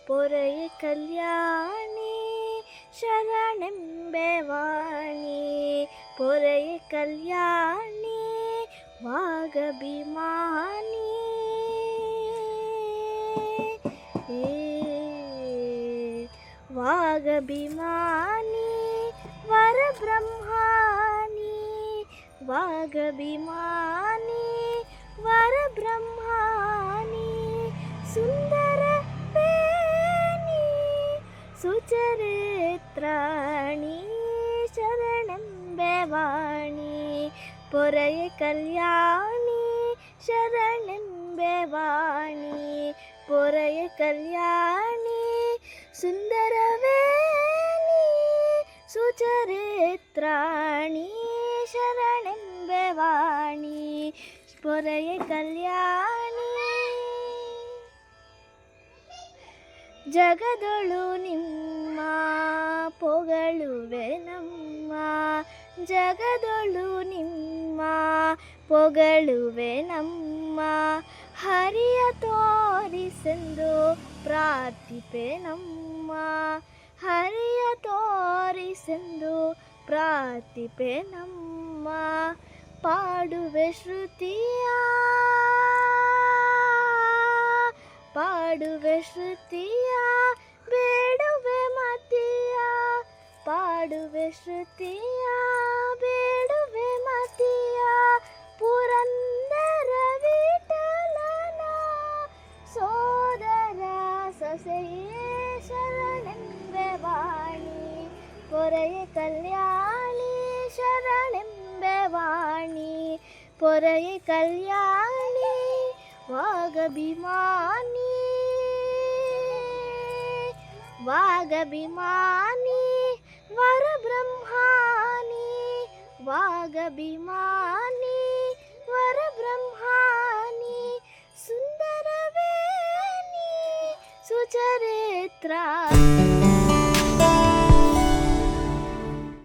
ಪೊರೆಯ ಕಲ್ಯಾಣಿ ಶರಣೆಂಬೆ ವಾಣಿ, ಪೊರೆಯ ಕಲ್ಯಾಣಿ ವಾಗಭಿಮಾನಿ. ವಾಗಭಿಮಾನಿ ವರಬ್ರಹ್ಮಾನಿ, ವಾಗಭಿಮಾನಿ ವರಬ್ರಹ್ಮಾನಿ. ಸುಂದರ ಪೇನಿ ಸುಚರಿತ್ರಾಣಿ ಶರಣೆಂಬೆ ವಾಣಿ, ಪೊರೆಯ ಕಲ್ಯಾಣಿ ಶರಣೆಂಬೆ ವಾಣಿ, ಪೊರೆಯ ಕಲ್ಯಾಣಿ. ಸುಂದರವೇಣಿ ಸುಚರಿತ್ರಾಣಿ ಶರಣೆಂಬೆ ವಾಣಿ, ಪೊರೆಯ ಕಲ್ಯಾಣಿ. ಜಗದೊಳು ನಿಮ್ಮ ಪೊಗಳುವೆ ನಮ್ಮ, ಜಗದೊಳು ನಿಮ್ಮ ಪೊಗಳುವೆ ನಮ್ಮ. ಹರಿಯ ತೋರಿಸೆಂದು ಪ್ರಾರ್ಥಿಪೆ ನಮ್ಮ, ಹರಿಯ ತೋರಿಸೆಂದು ಪ್ರಾರ್ಥಿಪೆ ನಮ್ಮ. ಪಾಡುವೆ ಶ್ರುತಿಯ, ಪಾಡುವೆ ಶ್ರುತಿಯ ಬೇಡುವೆ ಮತಿಯ, ಪಾಡುವೆ ಶ್ರುತಿಯ ಬೇಡುವೆ ಮತಿಯ. ಪುರಂದರ ವಿಠಲನ ಸೋದರ ಸೊಸೆಯೇ ಶರಣೆಂಬೆ ವಾಣಿ, ಪೊರೆಯ ಕಲ್ಯಾಣಿ ಶರಣೆಂಬೆ ವಾಣಿ, ಪೊರೆಯ ಕಲ್ಯಾಣಿ ವಾಗಭಿಮಾನಿ. ವಾಗಭಿಮಾನಿ ವರಬ್ರಹ್ಮಾನಿ, ವಾಗಭಿಮಾನಿ ವರಬ್ರಹ್ಮಾನಿ. ಸುಂದರವೇಣಿ ಸುಚರಿತ್ರಾಣಿ